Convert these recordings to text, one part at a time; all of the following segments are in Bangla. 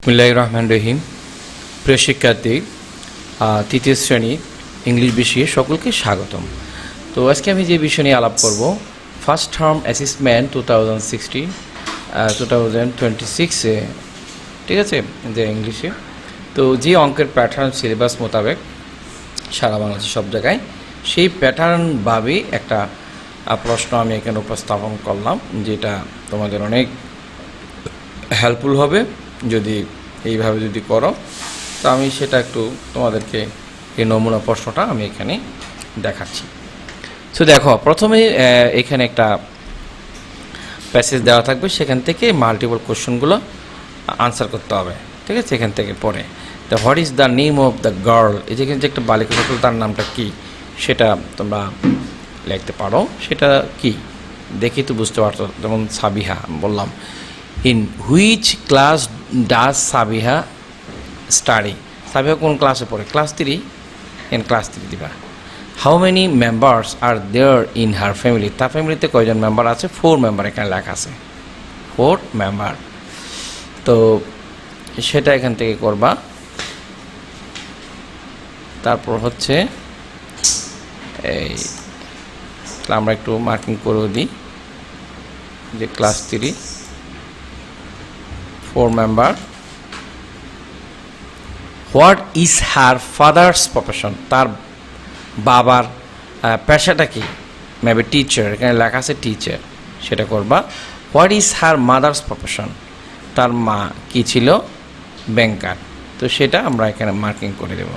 বিসমিল্লাহির রহমানির রহিম। প্রিয় শিক্ষার্থী, তৃতীয় শ্রেণী ইংলিশ বিষয়ে সকলকে স্বাগতম। তো আজকে আমি যে বিষয় নিয়ে আলাপ করব, ফার্স্ট টার্ম অ্যাসেসমেন্ট 2026-এ, ঠিক আছে, যে ইংলিশে। তো যে অঙ্কের প্যাটার্ন সিলেবাস মোতাবেক সারা বাংলাদেশে সব জায়গায় সেই প্যাটার্নভাবে একটা প্রশ্ন আমি এখানে উপস্থাপন করলাম, যেটা তোমাদের অনেক হেল্পফুল হবে যদি এইভাবে যদি করো। তো আমি সেটা একটু তোমাদেরকে এই নমুনা প্রশ্নটা আমি এখানে দেখাচ্ছি। তো দেখো, প্রথমে এখানে একটা প্যাসেজ দেওয়া থাকবে, সেখান থেকে মাল্টিপল কোশ্চেনগুলো আনসার করতে হবে, ঠিক আছে। এখান থেকে পরে the what is the name of the girl, এই যে একটা বালিকা ছাত্র, তার নামটা কি, সেটা তোমরা লিখতে পারো। সেটা কি দেখি তো বুঝতে পারতো। যেমন সাবিহা বললাম, in which class does Sabiha study, Sabiha কোন ক্লাসে পড়ে, ক্লাস 3, ইন ক্লাস 3 দিবা। How many members are there in her family, তার ফ্যামিলিতে কয়জন মেম্বার আছে, 4 মেম্বার এখানে লেখা আছে, 4 মেম্বার। তো সেটা এখান থেকে করবা। তারপর হচ্ছে এই আমরা একটু মার্কিং করে দিই যে class 3, 4 member. What is her father's profession, তার বাবার পেশাটা কি, মেবি টিচার, এখানে লেখা আছে টিচার, সেটা করবা। What is her mother's profession, তার মা কি ছিল, ব্যাংকার। তো সেটা আমরা এখানে মার্কিং করে দেব,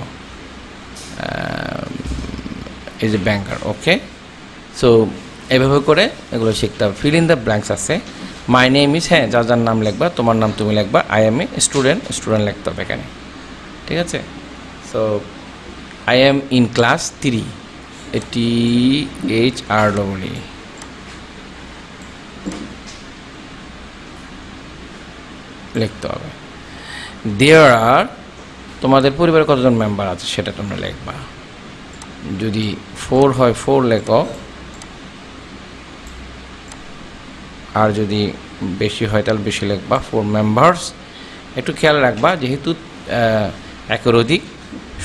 এই যে ব্যাংকার। ওকে, সো এভাবে করে এগুলো শিখতে হবে। ফিল ইন দ্য ব্ল্যাঙ্কস আছে, মাই নেম ইজ, হ্যাঁ, যার যার নাম লিখবা, তোমার নাম তুমি লিখবা। I M a student, student লিখতে হবে এখানে, ঠিক আছে। So I am in class 3, THREE লিখতে হবে। দেয়ার আর, তোমাদের পরিবারে কতজন মেম্বার আছে সেটা তোমরা লিখবা। যদি 4 হয় 4 লেখো, আর যদি বেশি হয় তাহলে বেশি লিখবা, 4 মেম্বার্স। একটু খেয়াল রাখবা, যেহেতু একের অধিক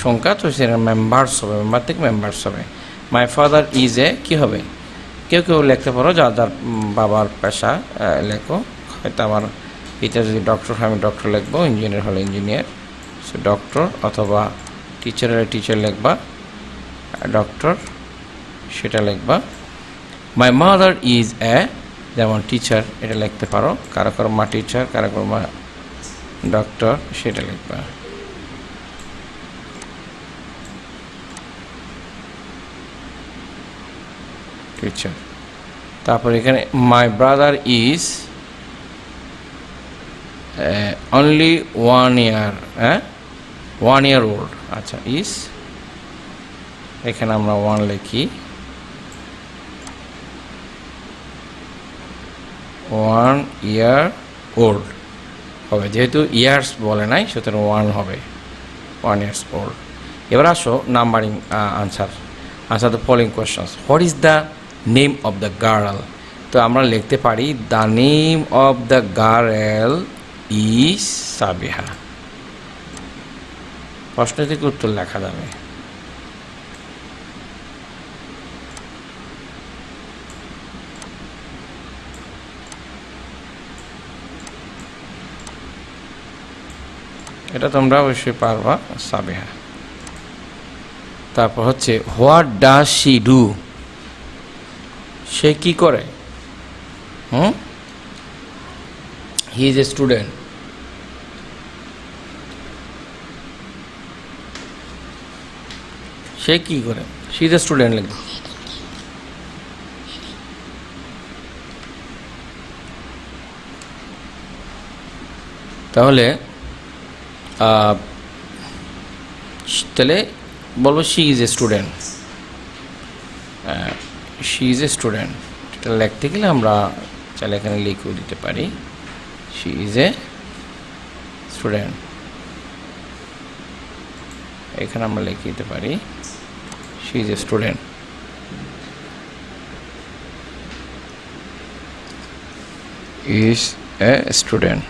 সংখ্যা, তো সেটা মেম্বার্স হবে, মেম্বার থেকে মেম্বার্স হবে। মাই ফাদার ইজ এ, কী হবে, কেউ কেউ লিখতে পারো যার যার বাবার পেশা লেখো। হয়তো আমার পিতা যদি ডক্টর হয়, আমি ডক্টর লিখবো, ইঞ্জিনিয়ার হলে ইঞ্জিনিয়ার, সো ডক্টর, অথবা টিচার হলে টিচার লিখবা, ডক্টর সেটা লিখবা। মাই মাদার ইজ এ, যেমন টিচার, এটা লিখতে পারো, কারো কারো মা টিচার, কারো কারো মা ডক্টর, সেটা লিখবা। টিচার। তারপর এখানে my brother is only 1 year, 1 year old. আচ্ছা, ইজ, এখানে আমরা 1 লিখি, 1 ইয়ার ওল্ড হবে, যেহেতু ইয়ার্স বলে নাই, সুতরাং 1 হবে, 1 ইয়ার্স ওল্ড। এবার আসো numbering answer the following questions. What is the name of the girl, তো আমরা লিখতে পারি the name of the girl is Sabiha. প্রশ্ন থেকে উত্তর লেখা যাবে। এটা তোমরা অবশ্যই পারবা, সাবিহা। তারপর হচ্ছে হোয়াট ডাজ শি ডু, সে কি করে, হি ইজ এ স্টুডেন্ট, সে কি করে, শি ইজ এ স্টুডেন্ট লিখবে। তাহলে বলবো she is a student, she is a student. এটা লিখতে গেলে আমরা চাইলে এখানে লিখেও দিতে পারি, শি ইজ এ স্টুডেন্ট, এখানে আমরা লিখে দিতে পারি she is a student. Is a student.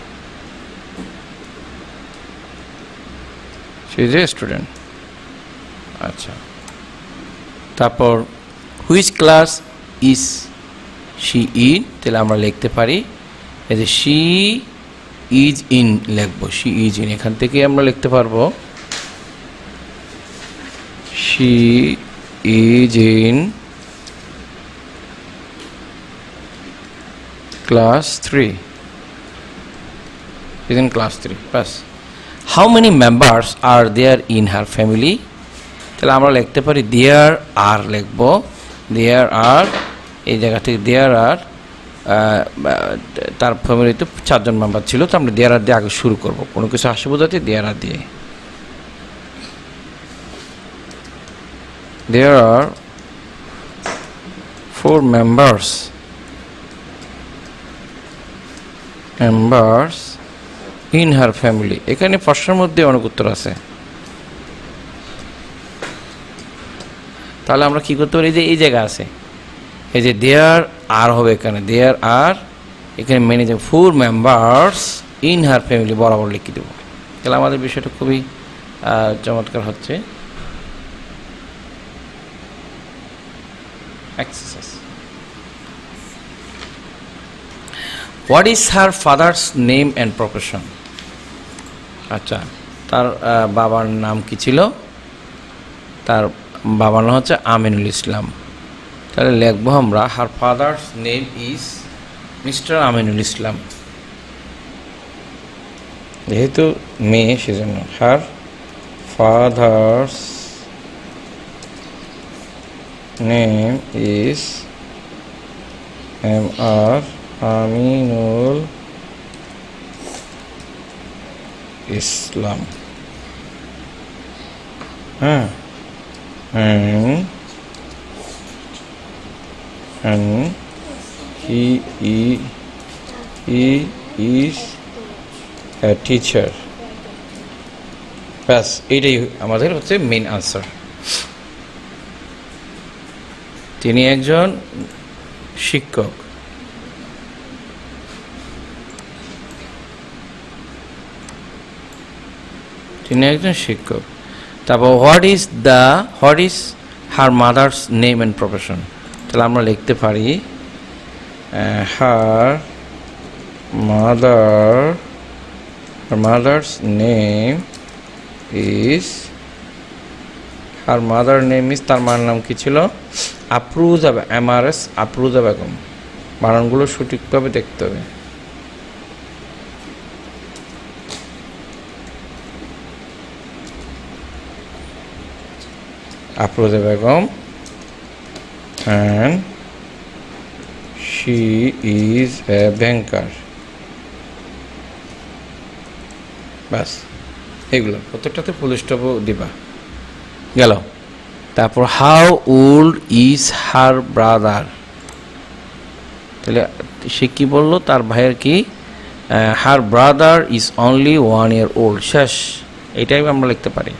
She is a student. আচ্ছা, তারপর which class is she in, তাহলে আমরা লিখতে পারি এই যে শি ইজ ইন লিখবো, শি ইজ ইন, এখান থেকে আমরা লিখতে পারবো she is in class 3, is in class 3 বাস। How many members are there in her family, তাহলে আমরা লিখতে পারি দেয়ার আর লিখবো, দেয়ার আর, এই জায়গা থেকে দেয়ার আর, তার ফ্যামিলিতে 4 জন মেম্বার ছিল, তো আমরা দেয়ার আর দিয়ে আগে শুরু করবো, কোনো কিছু আসে বোঝাতে দেয়ার আর দিয়ে। দেয়ার আর 4 members ইন হার ফ্যামিলি। এখানে প্রশ্নের মধ্যে অনেক উত্তর আছে, তাহলে আমরা কি করতে পারি, যে এই জায়গা আছে, এই যে দেয়ার আর হবে এখানে, দেয়ার আর, এখানে মেনে যে 4 members ইন হার ফ্যামিলি বরাবর লিখে দেবো, তাহলে আমাদের বিষয়টা খুবই চমৎকার হচ্ছে। Exercise, what is her father's name and profession. আচ্ছা, তার বাবার নাম কি ছিল, তার বাবার নাম হচ্ছে আমিনুল ইসলাম, তাহলে লিখবো আমরা her father's name is mister Aminul Islam, যেহেতু মেয়ে সেজন্য হার ফাদার্স নেম ইজ আর আমিনুল ইসলাম, হ্যাঁ, and he is a teacher, ব্যাস এটাই আমাদের হচ্ছে মেইন আনসার। তিনি একজন শিক্ষক, তিনি একজন শিক্ষক। তারপর what is her mother's name and profession, তাহলে আমরা লিখতে পারি her mother's name is, her mother name is, তার মার নাম কি ছিল, আফরুজা, MRS আফরুজা বেগম, বানানগুলো সঠিকভাবে দেখতে হবে। Afroza Begum and she is a banker, বাস এগুলো প্রত্যেকটাতে ফুল স্টপও দিবা গেল। তারপর how old is her brother, তাহলে সে কি বললো, তার ভাইয়ের কি, her brother is only 1 year old, শেষ, এটাই আমরা লিখতে পারি।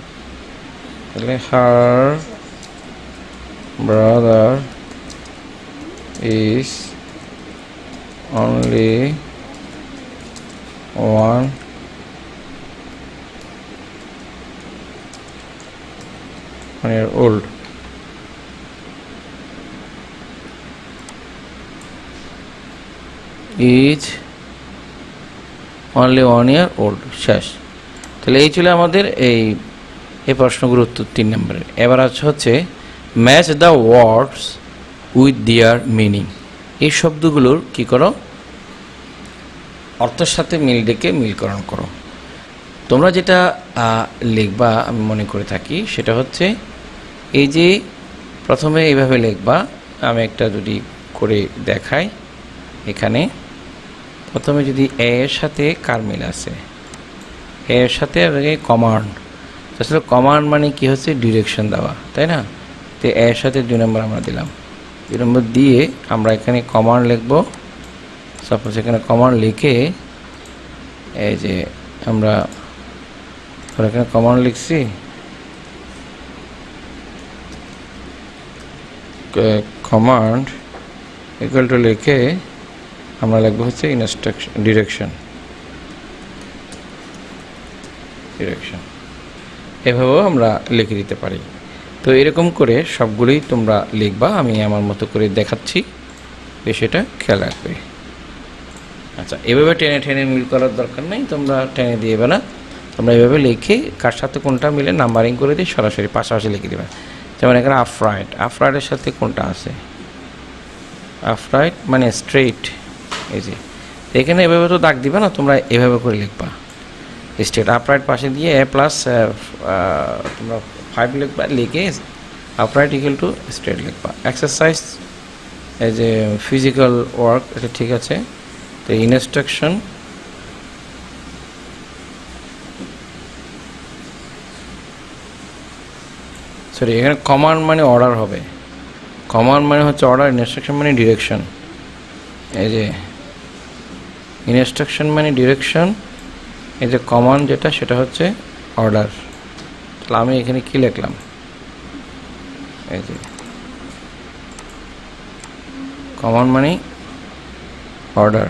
তাহলে her brother is only 1 year old, is only 1 year old, শেষ। তাহলে এই ছিল আমাদের এই প্রশ্নগুলোর উত্তর 3 নম্বরের। এবার হচ্ছে match the words with their meaning, এই শব্দগুলোর কি করো, অর্থের সাথে মিল ডেকে মিলকরণ করো। তোমরা যেটা লিখবা আমি মনে করে থাকি সেটা হচ্ছে এই যে প্রথমে এইভাবে লিখবা, আমি একটা যদি করে দেখাই, এখানে প্রথমে যদি এর সাথে কার মিল আছে, এর সাথে কমান্ড, আসলে কমান্ড মানে কি হচ্ছে, ডিরেকশন দেওয়া, তাই না, তো এর সাথে 2 নম্বর আমরা দিলাম, 2 নম্বর দিয়ে আমরা এখানে কমান্ড লিখব। সাপোজ এখানে কমান্ড লিখে এই যে আমরা এখানে কমান্ড লিখছি, কমান্ড ইকুয়াল টু লিখে আমরা লিখবো হচ্ছে ডিরেকশন। এভাবেও আমরা লিখে দিতে পারি। তো এরকম করে সবগুলোই তোমরা লিখবা, আমি আমার মতো করে দেখাচ্ছি, সেটা খেয়াল রাখবে। আচ্ছা, এভাবে টেনে টেনে মিল করার দরকার নেই, তোমরা টেনে দিয়েবে না, তোমরা এভাবে লিখে কার সাথে কোনটা মিলে নাম্বারিং করে দিয়ে সরাসরি পাশাপাশি লিখে দেবে। যেমন এখানে আফরাইট, আফরাইটের সাথে কোনটা আছে, আফরাইট মানে স্ট্রেইট, এই যে এখানে এভাবে তো দাগ দিবে না, তোমরা এভাবে করে লিখবা স্ট্রেট। আফরাইট পাশে দিয়ে এ প্লাস তোমরা 5 লিখবা, লিখে আফরাইট ইকুয়াল টু স্ট্রেট লিখবা। এক্সারসাইজ এই যে ফিজিক্যাল ওয়ার্ক, এটা ঠিক আছে। তো ইনস্ট্রাকশন, সরি এখানে কমান্ড মানে অর্ডার হবে, কমান্ড মানে হচ্ছে অর্ডার, ইনস্ট্রাকশন মানে ডিরেকশন। এই যে ইনস্ট্রাকশন মানে ডিরেকশন, এই যে কমান্ড যেটা সেটা হচ্ছে অর্ডার। তাহলে আমি এখানে কি লিখলাম, এই যে কমান্ড মানে অর্ডার।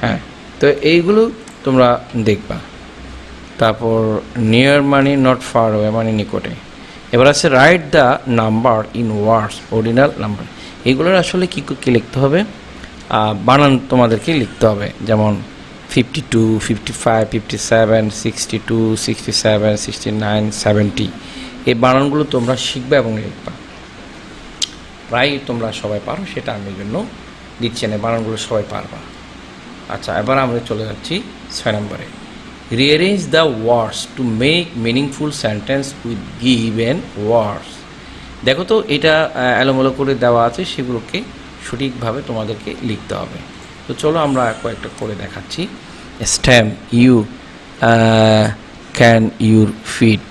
হ্যাঁ, তো এইগুলো তোমরা দেখবা। তারপর নিয়ার মানে নট ফার ওয়ে মানে নিকটে। এবার আছে write the number in words ordinal number. এগুলোর আসলে কী কী লিখতে হবে, বানান তোমাদেরকে লিখতে হবে। যেমন 52, 55, 57, 62, 67, 69, 70, এই বানানগুলো তোমরা শিখবে এবং লিখবা। প্রায় তোমরা সবাই পারো, সেটা আমি জন্য দিচ্ছি না, বানানগুলো সবাই পারবা। আচ্ছা, এবার আমরা চলে যাচ্ছি 6 নম্বরে। Rearrange the words to make meaningful sentence with given words. দেখো তো এটা এলোমেলো করে দেওয়া আছে, সেগুলোকে সঠিকভাবে তোমাদেরকে লিখতে হবে। তো চলো আমরা কয়েকটা করে দেখাচ্ছি। Stamp, you can your feet,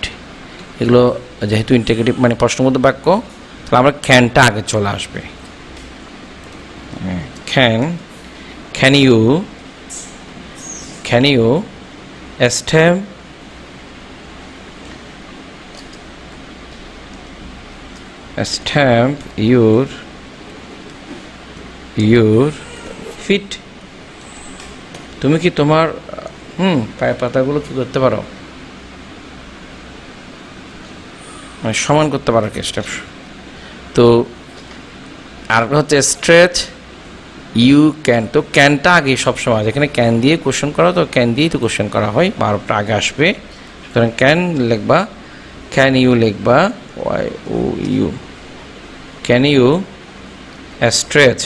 এগুলো যেহেতু ইন্টিগ্রেটিভ মানে প্রশ্নবোধক বাক্য, তাহলে আমরা ক্যানটা আগে চলে আসবে। Can you stamp your feet। তুমি কি তোমার পায়ের পাতাগুলো কি করতে পারো, মানে সমান করতে পারো কি স্টেপ। তো আর হচ্ছে স্ট্রেচ ইউ ক্যান, তো ক্যানটা আগে সবসময়, যেখানে ক্যান দিয়ে কোশ্চেন করা, তো ক্যান দিয়েই তো কোশ্চেন করা হয়, বারোটা আগে আসবে। সুতরাং ক্যান লিখবা, ক্যান ইউ লিখবা, Y O U, can you stretch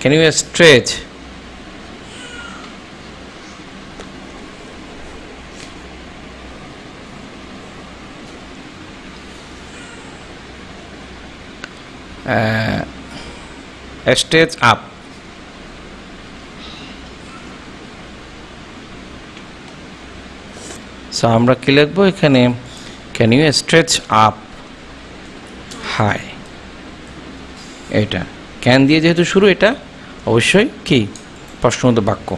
can you stretch stretch up. So আমরা কি লিখবো এখানে, can you stretch up high. এটা ক্যান দিয়ে যেহেতু শুরু, এটা অবশ্যই কি প্রশ্নবোধক বাক্য।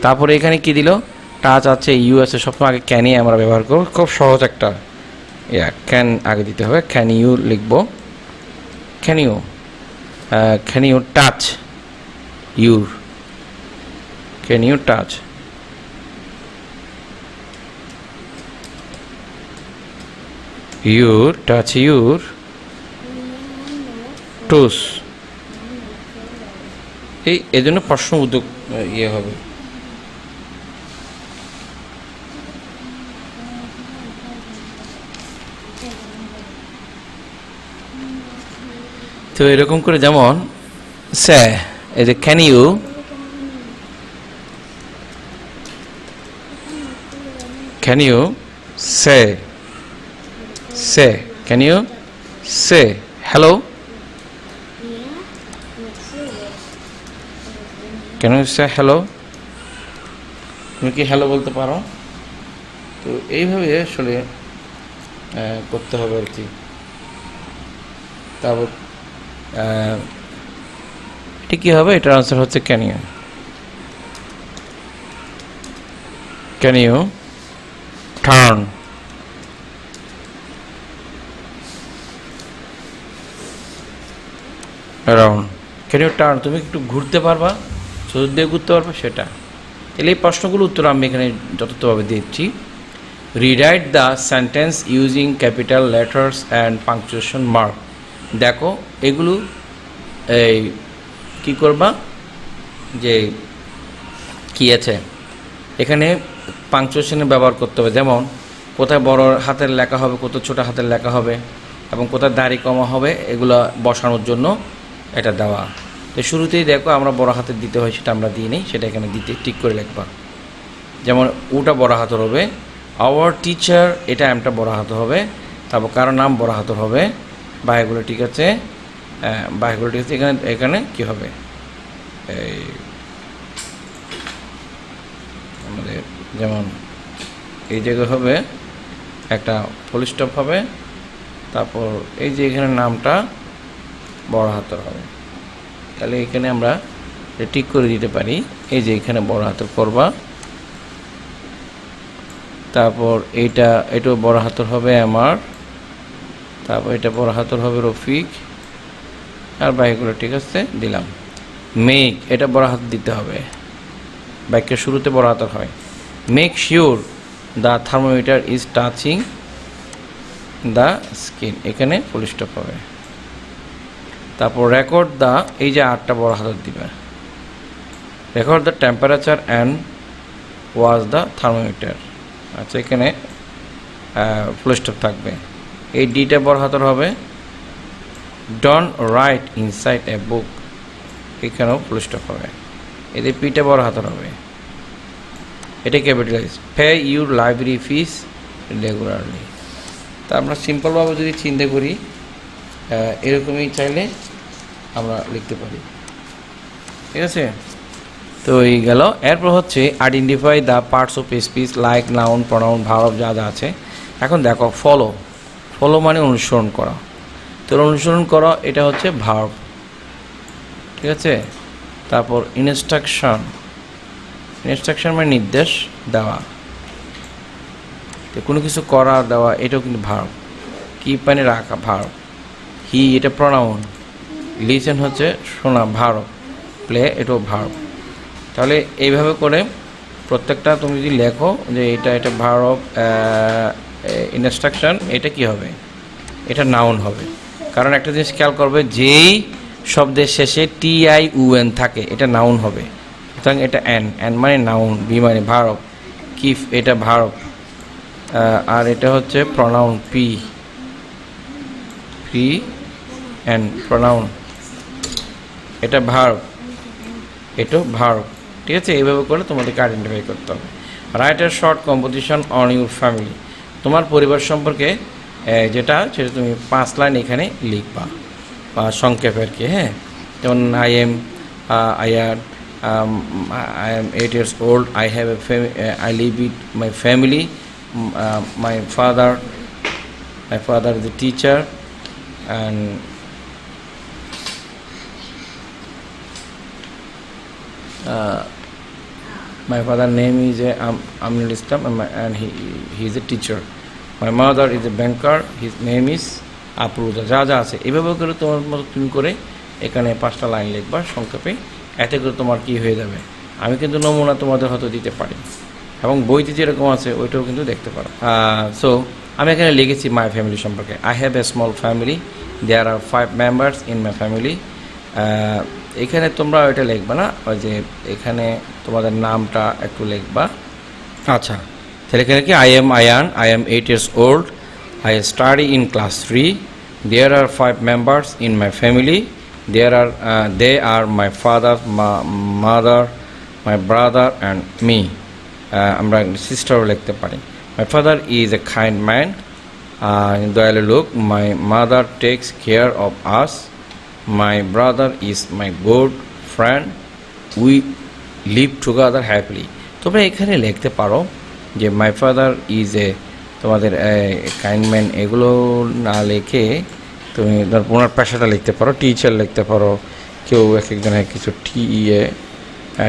তারপরে এখানে কি দিল, টাচ আছে, ইউ আছে, সবসময় আগে ক্যানই আমরা ব্যবহার করব, খুব সহজ একটা ক্যান আগে দিতে হবে। ক্যান ইউ লিখবো, can you touch your, can you touch your toes। এই জন্য প্রশ্নবোধক ইয়ে হবে। তো এরকম করে, যেমন সে, এই যে can you say, can you say hello, can you say hello, তুমি কি হ্যালো বলতে পারো। তো এইভাবে আসলে করতে হবে আর কি। তারপর এটা কী হবে, এটার আনসার হচ্ছে can you turn, around, can you turn, তুমি একটু ঘুরতে পারবা, চতুর্দিকে ঘুরতে পারবা, সেটা। তাহলে এই প্রশ্নগুলো উত্তর আমি এখানে যথার্থভাবে দিচ্ছি। Rewrite the sentence using capital letters and punctuation mark. দেখো এগুলো এই কী করবা, যে কী আছে এখানে পাংচুয়েশনের ব্যবহার করতে হবে, যেমন কোথায় বড় হাতের লেখা হবে, কোথায় ছোটো হাতের লেখা হবে, এবং কোথায় দাড়ি কমা হবে, এগুলো বসানোর জন্য এটা দেওয়া। তো শুরুতেই দেখো আমরা বড় হাতের দিতে হয়, সেটা আমরা দিই নেই, সেটা এখানে দিতে ঠিক করে লিখবা। যেমন ওটা বড় হাতের হবে, আওয়ার টিচার, এটা এমটা বড় হাতের হবে, তারপর কারো নাম বড় হাতের হবে, বা এগুলো ঠিক আছে, বা এগুলো ঠিক আছে। এখানে এখানে কী হবে, এই আমাদের যেমন এই জায়গায় হবে একটা ফুল স্টপ হবে, তারপর এই যে এখানে নামটা বড় হাতের হবে। তাহলে এখানে আমরা ঠিক করে দিতে পারি, এই যে এখানে বড় হাতের করবা, তারপর এটাও বড় হাতের হবে আমার, তারপর এটা বড় হাতের হবে রফিক, আর বাকিগুলো ঠিক আছে দিলাম। মেক, এটা বড় হাত দিতে হবে, বাক্যের শুরুতে বড় হাতের হয়। Make sure the thermometer is touching the skin, এখানে ফুল স্টপ হবে। তারপর রেকর্ড দ্য, এই যে আটটা বড় হাতের দিবে, record the temperature and was the thermometer. আচ্ছা, এখানে ফুল স্টপ থাকবে। এই ডিটা বড় হাতের হবে। ডোন্ট রাইট ইনসাইড এ বুক, এখানেও ফুল স্টপ হবে। এতে পিটা বড় হাতের হবে, এটা capitalise. Pay your library fees regularly. তা আমরা সিম্পলভাবে যদি চিন্তা করি, এরকমই চাইলে আমরা লিখতে পারি, ঠিক আছে। তো এই গেল। এরপর হচ্ছে identify the parts of speech like noun, pronoun, verb যা যা আছে। এখন দেখো ফলো, ফলো মানে অনুসরণ করা। তো অনুসরণ করা এটা হচ্ছে ভার্ব, ঠিক আছে। তারপর ইনস্ট্রাকশন, ইনস্ট্রাকশন মানে নির্দেশ দেওয়া, তো কোনো কিছু করা দেওয়া, এটাও কিন্তু ভার্ব। কিপ মানে রাখা, ভার্ব। হি, এটা প্রনাউন। লিসেন হচ্ছে শোনা, ভার্ব। প্লে, এটাও ভার্ব। তাহলে এইভাবে করে প্রত্যেকটা তুমি যদি লেখো যে এটা ভার্ব, ইনস্ট্রাকশন, এটা কি হবে, এটা নাউন হবে। কারণ একটা জিনিস খেয়াল করবে, যেই শব্দের শেষে TIUN থাকে এটা নাউন হবে। সুতরাং এটা এন মানে নাউন, বি মানে ভার্ব, কিফ এটা ভার্ব, আর এটা হচ্ছে প্রনাউন, পি এন প্রনাউন, এটা ভার্ব, এটাও ভার্ব, ঠিক আছে। এইভাবে করে তোমাদেরকে আইডেন্টিফাই করতে হবে। Write a short composition on your family, তোমার পরিবার সম্পর্কে যেটা সেটা তুমি 5 লাইন এখানে লিখবা, বা সংক্ষেপে আর কি। হ্যাঁ, যেমন I am 8 years old, I live with my family, my father is a teacher, and my father name is Aminul Islam, and he is a teacher. My mother is a banker, his name is Apruza. যা যা আছে এভাবে করে তোমার মতো তুমি করে এখানে 5টা লাইন লিখবা সংক্ষেপে। এতে করে তোমার কি হয়ে যাবে, আমি কিন্তু নমুনা তোমাদের হয়তো দিতে পারি, এবং বইতে যেরকম আছে ওইটাও কিন্তু দেখতে পারো। সো আমি এখানে লিখেছি মাই ফ্যামিলি সম্পর্কে। I have a small family, there are 5 members in my family. এখানে তোমরা ওইটা লিখবা না, ওই যে এখানে তোমাদের নামটা একটু লিখবা। আচ্ছা, তাহলে এখানে কি I am Ayan, I am 8 years old, I study in class 3, there are 5 members in my family, they are my father, mother, my brother and me. আমরা সিস্টারও লিখতে পারি। My father is a kind man, দয়ালু লোক। My mother takes care of us, my brother is my good friend, we live together happily. তোমরা এখানে লিখতে পারো যে মাই ফাদার ইজ এ, তোমাদের কাইন্ড ম্যান, এগুলো না লিখে তুমি ধর ওনার পেশাটা লিখতে পারো, টিচার লিখতে পারো। কেউ এক একজনের কিছু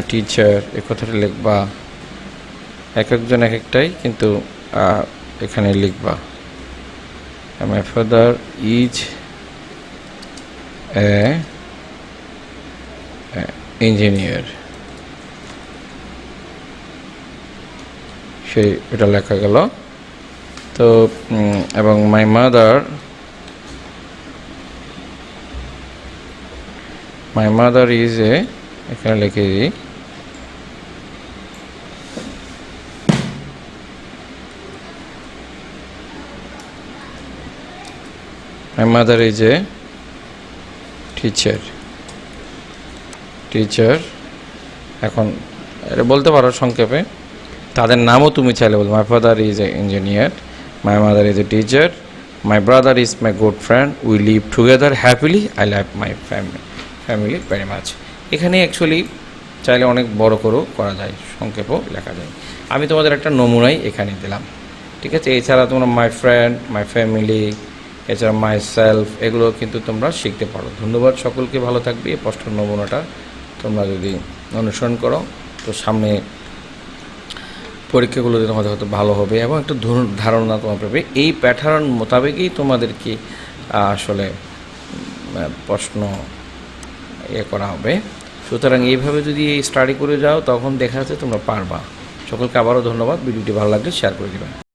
টিচার এ কথাটা লিখবা, এক একজন এক একটাই কিন্তু এখানে লিখবা। My father is a engineer, সেই এটা লেখা গেল। তো এবং মাই মাদার ইজ এ, এখানে লিখে দিই my mother is a teacher. এখন এটা বলতে পারো সংক্ষেপে, তাদের নামও তুমি চাইলে বলবে। My father is a engineer, my mother is a teacher, my brother is my good friend, we live together happily, I love my family very much. এখানে অ্যাকচুয়ালি চাইলে অনেক বড় করেও করা যায়, সংক্ষেপও লেখা যায়। আমি তোমাদের একটা নমুনাই এখানে দিলাম, ঠিক আছে। এছাড়া তোমরা মাই ফ্রেন্ড, মাই ফ্যামিলি, এছাড়া মাই সেলফ, এগুলো কিন্তু তোমরা শিখতে পারো। ধন্যবাদ সকলকে, ভালো থাকবে। এই প্রশ্ন নমুনাটা তোমরা যদি অনুসরণ করো তো সামনে পরীক্ষাগুলোতে তোমাদের হয়তো ভালো হবে এবং একটা ধারণা তোমার পাবে। এই প্যাটার্ন মোতাবেকই তোমাদেরকে আসলে প্রশ্ন করা হবে। সুতরাং এইভাবে যদি স্টাডি করে যাও তখন দেখা যাচ্ছে তোমরা পারবা। সকলকে আবারও ধন্যবাদ। ভিডিওটি ভালো লাগলে শেয়ার করে দেবেন।